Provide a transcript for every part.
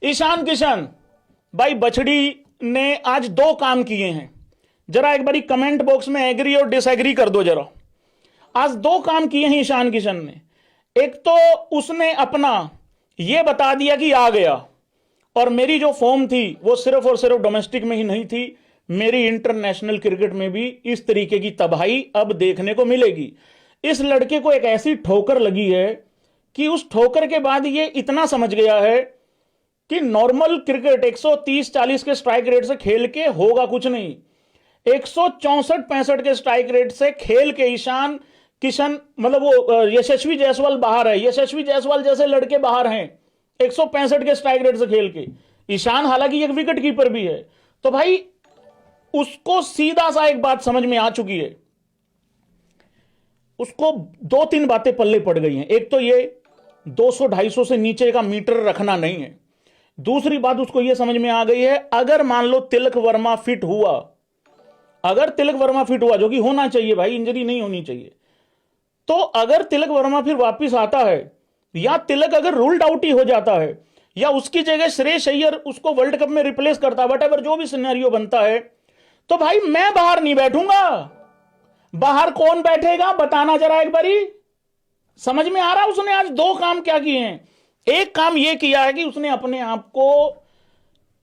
ईशान किशन भाई बछड़ी ने आज दो काम किए हैं। जरा एक बारी कमेंट बॉक्स में एग्री और डिसएग्री कर दो जरा। आज दो काम किए हैं ईशान किशन ने। एक तो उसने अपना यह बता दिया कि आ गया, और मेरी जो फॉर्म थी वो सिर्फ और सिर्फ डोमेस्टिक में ही नहीं थी, मेरी इंटरनेशनल क्रिकेट में भी इस तरीके की तबाही अब देखने को मिलेगी। इस लड़के को एक ऐसी ठोकर लगी है कि उस ठोकर के बाद ये इतना समझ गया है कि नॉर्मल क्रिकेट 130-40 के स्ट्राइक रेट से खेल के होगा कुछ नहीं। 164-65 के स्ट्राइक रेट से खेल के ईशान किशन, मतलब वो यशस्वी जायसवाल बाहर है, यशस्वी जायसवाल जैसे लड़के बाहर हैं 165 के स्ट्राइक रेट से खेल के। ईशान हालांकि एक विकेट कीपर भी है। तो भाई उसको सीधा सा एक बात समझ में आ चुकी है, उसको दो तीन बातें पल्ले पड़ गई हैं। एक तो ये 200-250 से नीचे का मीटर रखना नहीं है। दूसरी बात उसको यह समझ में आ गई है, अगर मान लो तिलक वर्मा फिट हुआ, अगर तिलक वर्मा फिट हुआ, जो कि होना चाहिए भाई, इंजरी नहीं होनी चाहिए, तो अगर तिलक वर्मा फिर वापस आता है, या तिलक अगर रूल्ड आउट ही हो जाता है, या उसकी जगह श्रेयस अय्यर उसको वर्ल्ड कप में रिप्लेस करता है, वटएवर जो भी सिनेरियो बनता है, तो भाई मैं बाहर नहीं बैठूंगा। बाहर कौन बैठेगा बताना जरा एक बारी। समझ में आ रहा है उसने आज दो काम क्या किए हैं। एक काम यह किया है कि उसने अपने आप को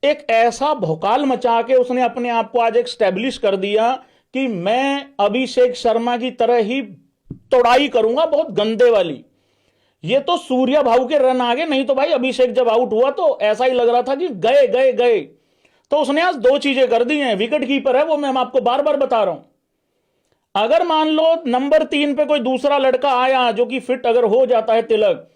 एक ऐसा भौकाल मचा के उसने अपने आप को आज एक स्टैब्लिश कर दिया कि मैं अभिषेक शर्मा की तरह ही तोड़ाई करूंगा, बहुत गंदे वाली। ये तो सूर्या भाऊ के रन आ गए, नहीं तो भाई अभिषेक जब आउट हुआ तो ऐसा ही लग रहा था कि गए गए गए। तो उसने आज दो चीजें कर दी हैं। विकेट कीपर है वो, मैं आपको बार बार बता रहा हूं। अगर मान लो नंबर 3 पे कोई दूसरा लड़का आया जो कि फिट अगर हो जाता है, तिलक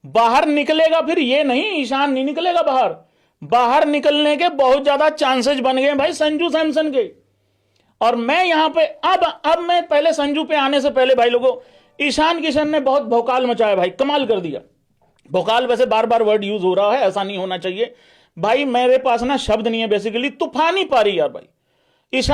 बाहर निकलेगा, फिर ये नहीं ईशान नहीं निकलेगा बाहर। बाहर निकलने के बहुत ज्यादा चांसेस बन गए भाई संजू सैमसन के। और मैं यहां पे अब मैं पहले संजू पे आने से पहले भाई लोगों, ईशान किशन ने बहुत भौकाल मचाया भाई, कमाल कर दिया। भौकाल वैसे बार बार वर्ड यूज हो रहा है, ऐसा नहीं होना चाहिए भाई। मेरे पास ना शब्द नहीं है, बेसिकली तूफानी पारी यार भाई। ईशान